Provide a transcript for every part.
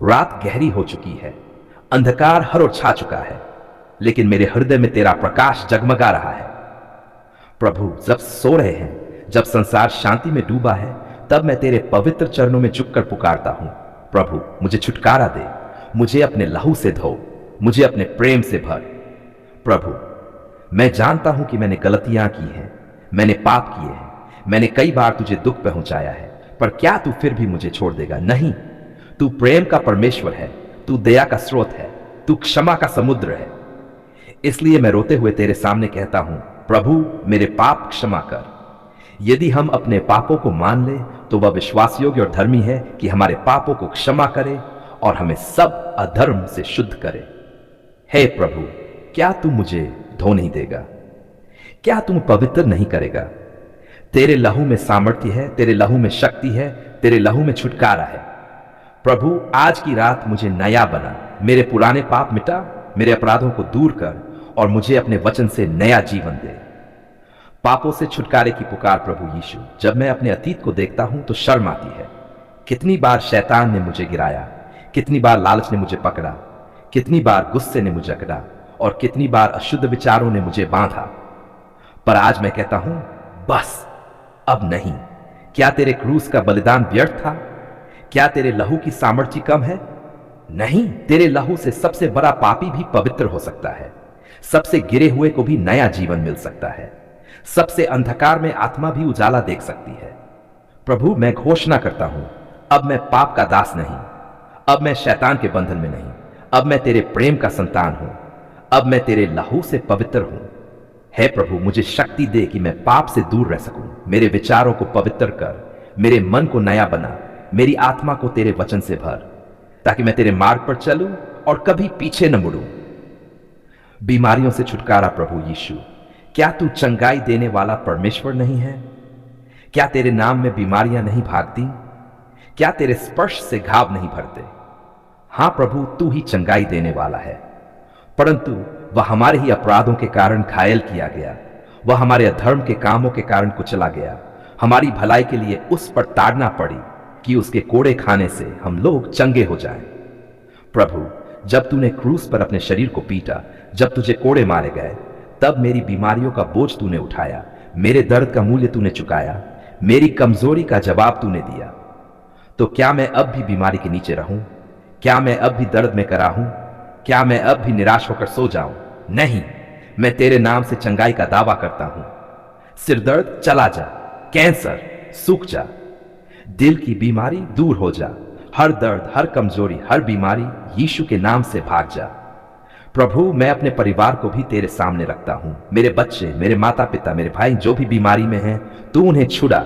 रात गहरी हो चुकी है, अंधकार हर ओर छा चुका है, लेकिन मेरे हृदय में तेरा प्रकाश जगमगा रहा है। प्रभु, जब सो रहे हैं, जब संसार शांति में डूबा है, तब मैं तेरे पवित्र चरणों में झुककर पुकारता हूं। प्रभु, मुझे छुटकारा दे, मुझे अपने लहू से धो, मुझे अपने प्रेम से भर। प्रभु, मैं जानता हूं कि मैंने गलतियां की हैं, मैंने पाप किए हैं, मैंने कई बार तुझे दुख पहुंचाया है, पर क्या तू फिर भी मुझे छोड़ देगा? नहीं, तू प्रेम का परमेश्वर है, तू दया का स्रोत है, तू क्षमा का समुद्र है। इसलिए मैं रोते हुए तेरे सामने कहता हूं, प्रभु, मेरे पाप क्षमा कर। यदि हम अपने पापों को मान ले तो वह विश्वास योग्य और धर्मी है कि हमारे पापों को क्षमा करे और हमें सब अधर्म से शुद्ध करे। हे प्रभु, क्या तू मुझे धो नहीं देगा? क्या तू पवित्र नहीं करेगा? तेरे लहू में सामर्थ्य है, तेरे लहू में शक्ति है, तेरे लहू में छुटकारा है। प्रभु, आज की रात मुझे नया बना, मेरे पुराने पाप मिटा, मेरे अपराधों को दूर कर और मुझे अपने वचन से नया जीवन दे। पापों से छुटकारे की पुकार। प्रभु यीशु, जब मैं अपने अतीत को देखता हूं तो शर्म आती है। कितनी बार शैतान ने मुझे गिराया, कितनी बार लालच ने मुझे पकड़ा, कितनी बार गुस्से ने मुझे जकड़ा और कितनी बार अशुद्ध विचारों ने मुझे बांधा। पर आज मैं कहता हूं, बस अब नहीं। क्या तेरे क्रूस का बलिदान व्यर्थ था? क्या तेरे लहू की सामर्थ्य कम है? नहीं, तेरे लहू से सबसे बड़ा पापी भी पवित्र हो सकता है, सबसे गिरे हुए को भी नया जीवन मिल सकता है, सबसे अंधकार में आत्मा भी उजाला देख सकती है। प्रभु, मैं घोषणा करता हूं, अब मैं पाप का दास नहीं, अब मैं शैतान के बंधन में नहीं, अब मैं तेरे प्रेम का संतान हूं, अब मैं तेरे लहू से पवित्र हूं। हे प्रभु, मुझे शक्ति दे कि मैं पाप से दूर रह सकूं। मेरे विचारों को पवित्र कर, मेरे मन को नया बना, मेरी आत्मा को तेरे वचन से भर, ताकि मैं तेरे मार्ग पर चलूं और कभी पीछे न मुड़ूं। बीमारियों से छुटकारा। प्रभु यीशु, क्या तू चंगाई देने वाला परमेश्वर नहीं है? क्या तेरे नाम में बीमारियां नहीं भागती? क्या तेरे स्पर्श से घाव नहीं भरते? हां प्रभु, तू ही चंगाई देने वाला है, परंतु वह हमारे ही अपराधों के कारण घायल किया गया, वह हमारे अधर्म के कामों के कारण कुचला गया। हमारी भलाई के लिए उस पर ताड़ना पड़ी कि उसके कोड़े खाने से हम लोग चंगे हो जाएं। प्रभु, जब तूने क्रूस पर अपने शरीर को पीटा, जब तुझे कोड़े मारे गए, तब मेरी बीमारियों का बोझ तूने उठाया, मेरे दर्द का मूल्य तूने चुकाया, मेरी कमजोरी का जवाब तूने दिया। तो क्या मैं अब भी बीमारी के नीचे रहूं? क्या मैं अब भी दर्द में कराहूं? क्या मैं अब भी निराश होकर सो जाऊं? नहीं, मैं तेरे नाम से चंगाई का दावा करता हूं। सिरदर्द चला जा, कैंसर सूख जा, दिल की बीमारी दूर हो जा, हर दर्द, हर कमजोरी, हर बीमारी यीशु के नाम से भाग जा। प्रभु, मैं अपने परिवार को भी तेरे सामने रखता हूं। मेरे बच्चे, मेरे माता पिता, मेरे भाई जो भी बीमारी में हैं, तू उन्हें छुड़ा,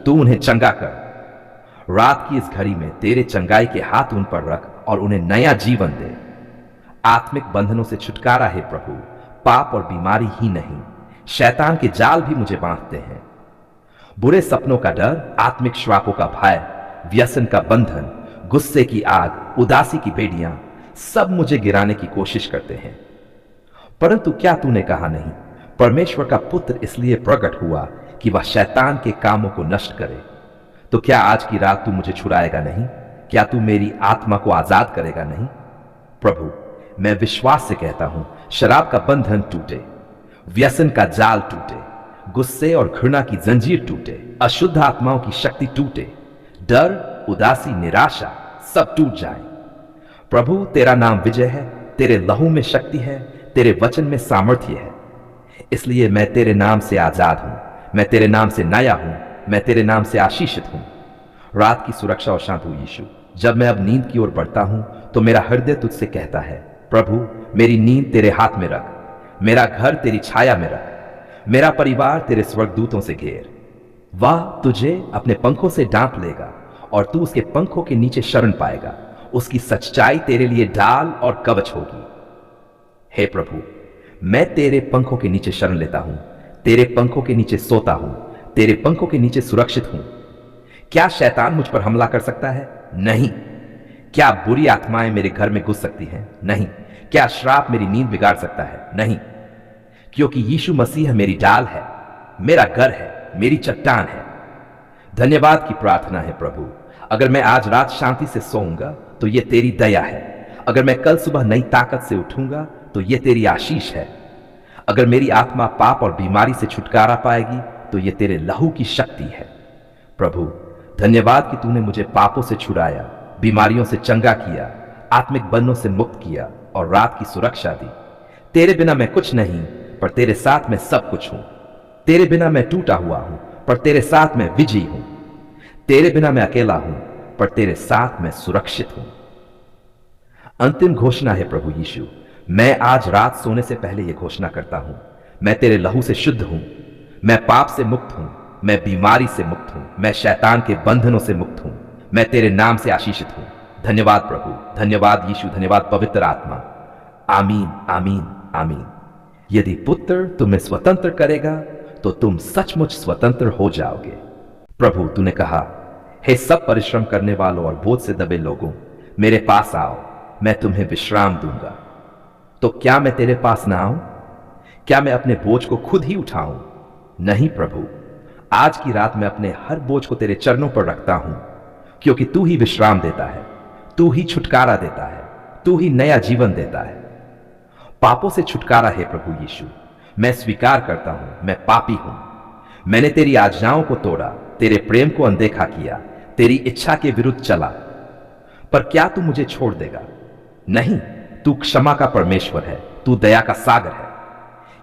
तू उन्हें चंगा कर। रात की इस घड़ी में तेरे चंगाई के हाथ उन पर रख और उन्हें नया जीवन दे। आत्मिक बंधनों से छुटकारा है प्रभु, पाप और बीमारी ही नहीं, शैतान के जाल भी मुझे बांधते हैं। बुरे सपनों का डर, आत्मिक श्रापों का भय, व्यसन का बंधन, गुस्से की आग, उदासी की बेड़ियां सब मुझे गिराने की कोशिश करते हैं। परंतु क्या तूने कहा नहीं? परमेश्वर का पुत्र इसलिए प्रकट हुआ कि वह शैतान के कामों को नष्ट करे। तो क्या आज की रात तू मुझे छुड़ाएगा नहीं? क्या तू मेरी आत्मा को आजाद करेगा नहीं? प्रभु, मैं विश्वास से कहता हूं, शराब का बंधन टूटे, व्यसन का जाल टूटे, गुस्से और घृणा की जंजीर टूटे, अशुद्ध आत्माओं की शक्ति टूटे, डर, उदासी, निराशा सब टूट जाए। प्रभु, तेरा नाम विजय है, तेरे लहू में शक्ति है, तेरे वचन में सामर्थ्य है। इसलिए मैं तेरे नाम से आजाद हूं, मैं तेरे नाम से नया हूं, मैं तेरे नाम से आशीषित हूं। रात की सुरक्षा और शांत हो यीशु। जब मैं अब नींद की ओर बढ़ता हूं तो मेरा हृदय तुझसे कहता है, प्रभु, मेरी नींद तेरे हाथ में रख, मेरा घर तेरी छाया में रख, मेरा परिवार तेरे स्वर्गदूतों से घेर। वह तुझे अपने पंखों से ढांप लेगा और तू उसके पंखों के नीचे शरण पाएगा। उसकी सच्चाई तेरे लिए ढाल और कवच होगी। हे प्रभु, मैं तेरे पंखों के नीचे शरण लेता हूं, तेरे पंखों के नीचे सोता हूं, तेरे पंखों के नीचे सुरक्षित हूं। क्या शैतान मुझ पर हमला कर सकता है? नहीं। क्या बुरी आत्माएं मेरे घर में घुस सकती हैं? नहीं। क्या श्राप मेरी नींद बिगाड़ सकता है? नहीं, क्योंकि यीशु मसीह मेरी ढाल है, मेरा घर है, मेरी चट्टान है। धन्यवाद की प्रार्थना है प्रभु, अगर मैं आज रात शांति से सोऊंगा तो ये तेरी दया है। अगर मैं कल सुबह नई ताकत से उठूंगा तो ये तेरी आशीष है। अगर मेरी आत्मा पाप और बीमारी से छुटकारा पाएगी तो ये तेरे लहू की शक्ति है। प्रभु, धन्यवाद कि तूने मुझे पापों से छुड़ाया, बीमारियों से चंगा किया, आत्मिक बंधनों से मुक्त किया और रात की सुरक्षा दी। तेरे बिना मैं कुछ नहीं, पर तेरे साथ मैं सब कुछ हूं। तेरे बिना मैं टूटा हुआ हूं, पर तेरे साथ मैं विजयी हूं। तेरे बिना मैं अकेला हूं, पर तेरे साथ मैं सुरक्षित हूं। अंतिम घोषणा है प्रभु यीशु, मैं आज रात सोने से पहले यह घोषणा करता हूं, मैं तेरे लहू से शुद्ध हूं, मैं पाप से मुक्त हूं, मैं बीमारी से मुक्त हूं, मैं शैतान के बंधनों से मुक्त हूं, मैं तेरे नाम से आशीषित हूं। धन्यवाद प्रभु, धन्यवाद यीशु, धन्यवाद पवित्र आत्मा। आमीन, आमीन, आमीन। यदि पुत्र तुम्हें स्वतंत्र करेगा तो तुम सचमुच स्वतंत्र हो जाओगे। प्रभु, तूने कहा, हे सब परिश्रम करने वालों और बोझ से दबे लोगों, मेरे पास आओ, मैं तुम्हें विश्राम दूंगा। तो क्या मैं तेरे पास ना आऊं? क्या मैं अपने बोझ को खुद ही उठाऊं? नहीं प्रभु, आज की रात मैं अपने हर बोझ को तेरे चरणों पर रखता हूं, क्योंकि तू ही विश्राम देता है, तू ही छुटकारा देता है, तू ही नया जीवन देता है। पापों से छुटकारा है प्रभु यीशु। मैं स्वीकार करता हूं, मैं पापी हूं। मैंने तेरी आज्ञाओं को तोड़ा, तेरे प्रेम को अनदेखा किया, तेरी इच्छा के विरुद्ध चला। पर क्या तू मुझे छोड़ देगा? नहीं, तू क्षमा का परमेश्वर है, तू दया का सागर है।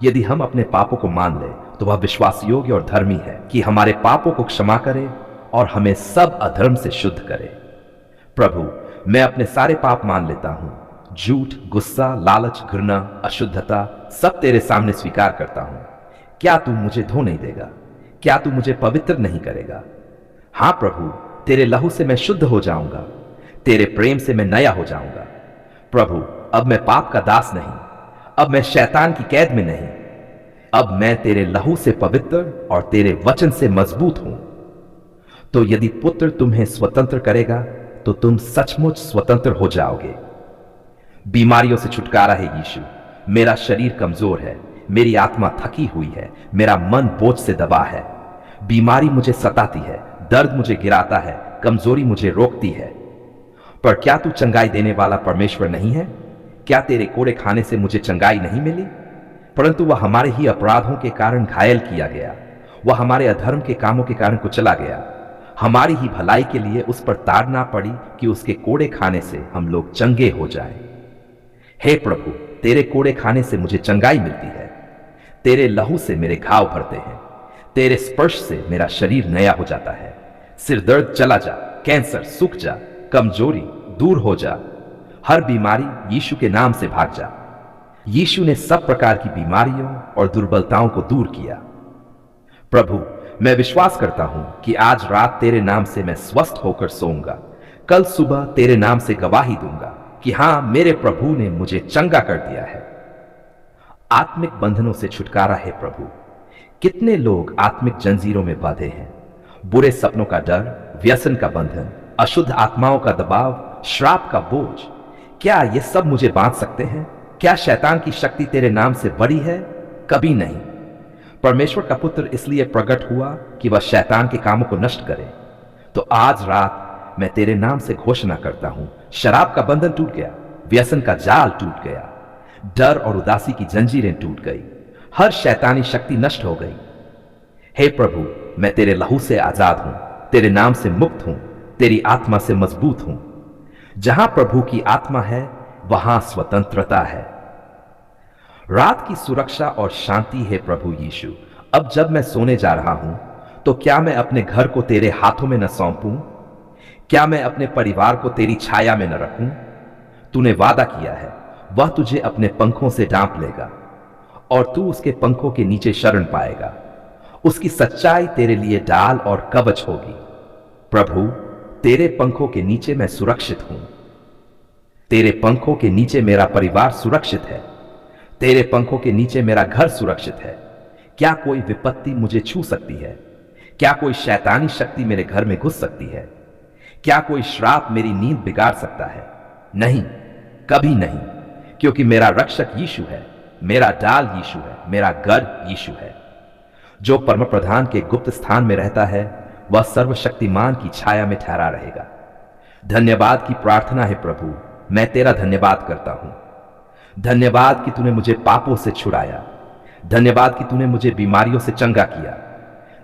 यदि हम अपने पापों को मान ले तो वह विश्वास योग्य और धर्मी है कि हमारे पापों को क्षमा करे और हमें सब अधर्म से शुद्ध करे। प्रभु, मैं अपने सारे पाप मान लेता हूं। झूठ, गुस्सा, लालच, घृणा, अशुद्धता सब तेरे सामने स्वीकार करता हूं। क्या तू मुझे धो नहीं देगा? क्या तू मुझे पवित्र नहीं करेगा? हां प्रभु, तेरे लहू से मैं शुद्ध हो जाऊंगा, तेरे प्रेम से मैं नया हो जाऊंगा। प्रभु, अब मैं पाप का दास नहीं, अब मैं शैतान की कैद में नहीं, अब मैं तेरे लहू से पवित्र और तेरे वचन से मजबूत हूं। तो यदि पुत्र तुम्हें स्वतंत्र करेगा तो तुम सचमुच स्वतंत्र हो जाओगे। बीमारियों से छुटकारा है यीशु। मेरा शरीर कमजोर है, मेरी आत्मा थकी हुई है, मेरा मन बोझ से दबा है। बीमारी मुझे सताती है, दर्द मुझे गिराता है, कमजोरी मुझे रोकती है। पर क्या तू चंगाई देने वाला परमेश्वर नहीं है? क्या तेरे कोड़े खाने से मुझे चंगाई नहीं मिली? परंतु वह हमारे ही अपराधों के कारण घायल किया गया, वह हमारे अधर्म के कामों के कारण कुचला गया। हमारी ही भलाई के लिए उस पर ताड़ना पड़ी कि उसके कोड़े खाने से हम लोग चंगे हो जाएं। हे प्रभु, तेरे कोड़े खाने से मुझे चंगाई मिलती है, तेरे लहू से मेरे घाव भरते हैं, तेरे स्पर्श से मेरा शरीर नया हो जाता है। सिर दर्द चला जा, कैंसर सूख जा, कमजोरी दूर हो जा, हर बीमारी यीशु के नाम से भाग जा। यीशु ने सब प्रकार की बीमारियों और दुर्बलताओं को दूर किया। प्रभु, मैं विश्वास करता हूं कि आज रात तेरे नाम से मैं स्वस्थ होकर सोऊंगा। कल सुबह तेरे नाम से गवाही दूंगा कि हां, मेरे प्रभु ने मुझे चंगा कर दिया है। आत्मिक बंधनों से छुटकारा है प्रभु। कितने लोग आत्मिक जंजीरों में बांधे हैं। बुरे सपनों का डर, व्यसन का बंधन, अशुद्ध आत्माओं का दबाव, श्राप का बोझ, क्या ये सब मुझे बांध सकते हैं? क्या शैतान की शक्ति तेरे नाम से बड़ी है? कभी नहीं। परमेश्वर का पुत्र इसलिए प्रकट हुआ कि वह शैतान के कामों को नष्ट करे। तो आज रात मैं तेरे नाम से घोषणा करता हूं, शराब का बंधन टूट गया, व्यसन का जाल टूट गया, डर और उदासी की जंजीरें टूट गई, हर शैतानी शक्ति नष्ट हो गई। हे प्रभु, मैं तेरे लहू से आजाद हूं, तेरे नाम से मुक्त हूं, तेरी आत्मा से मजबूत हूं। जहां प्रभु की आत्मा है वहां स्वतंत्रता है। रात की सुरक्षा और शांति है प्रभु यीशु। अब जब मैं सोने जा रहा हूं तो क्या मैं अपने घर को तेरे हाथों में न सौंपूं? क्या मैं अपने परिवार को तेरी छाया में न रखूं? तूने वादा किया है, वह तुझे अपने पंखों से ढांप लेगा और तू उसके पंखों के नीचे शरण पाएगा। उसकी सच्चाई तेरे लिए ढाल और कवच होगी। प्रभु, तेरे पंखों के नीचे मैं सुरक्षित हूं। तेरे पंखों के नीचे मेरा परिवार सुरक्षित है, तेरे पंखों के नीचे मेरा घर सुरक्षित है। क्या कोई विपत्ति मुझे छू सकती है? क्या कोई शैतानी शक्ति मेरे घर में घुस सकती है? क्या कोई श्राप मेरी नींद बिगाड़ सकता है? नहीं, कभी नहीं, क्योंकि मेरा रक्षक यीशु है, मेरा डाल यीशु है, मेरा घर यीशु है। जो परम प्रधान के गुप्त स्थान में रहता है वह सर्वशक्तिमान की छाया में ठहरा रहेगा। धन्यवाद की प्रार्थना है प्रभु, मैं तेरा धन्यवाद करता हूं। धन्यवाद कि तूने मुझे पापों से छुड़ाया। धन्यवाद कि तूने मुझे बीमारियों से चंगा किया।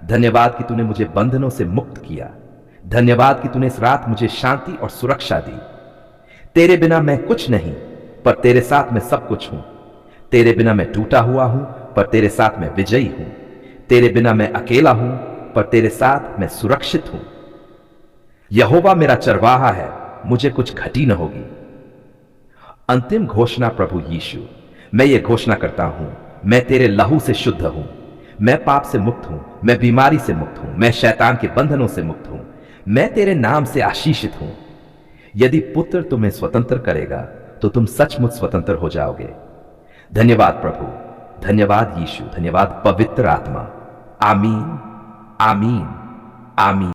धन्यवाद कि तूने मुझे बंधनों से मुक्त किया। धन्यवाद कि तूने इस रात मुझे शांति और सुरक्षा दी। तेरे बिना मैं कुछ नहीं, पर तेरे साथ मैं सब कुछ हूं। तेरे बिना मैं टूटा हुआ हूं, पर तेरे साथ मैं विजयी हूं। तेरे बिना मैं अकेला हूं, पर तेरे साथ मैं सुरक्षित हूं। यहोवा मेरा चरवाहा है, मुझे कुछ घटी न होगी। अंतिम घोषणा प्रभु यीशु, मैं ये घोषणा करता हूं, मैं तेरे लहू से शुद्ध हूं। मैं पाप से मुक्त हूं, मैं बीमारी से मुक्त हूं, मैं शैतान के बंधनों से मुक्त हूं। मैं तेरे नाम से आशीषित हूं। यदि पुत्र तुम्हें स्वतंत्र करेगा तो तुम सचमुच स्वतंत्र हो जाओगे। धन्यवाद प्रभु, धन्यवाद यीशु, धन्यवाद पवित्र आत्मा। आमीन, आमीन, आमीन।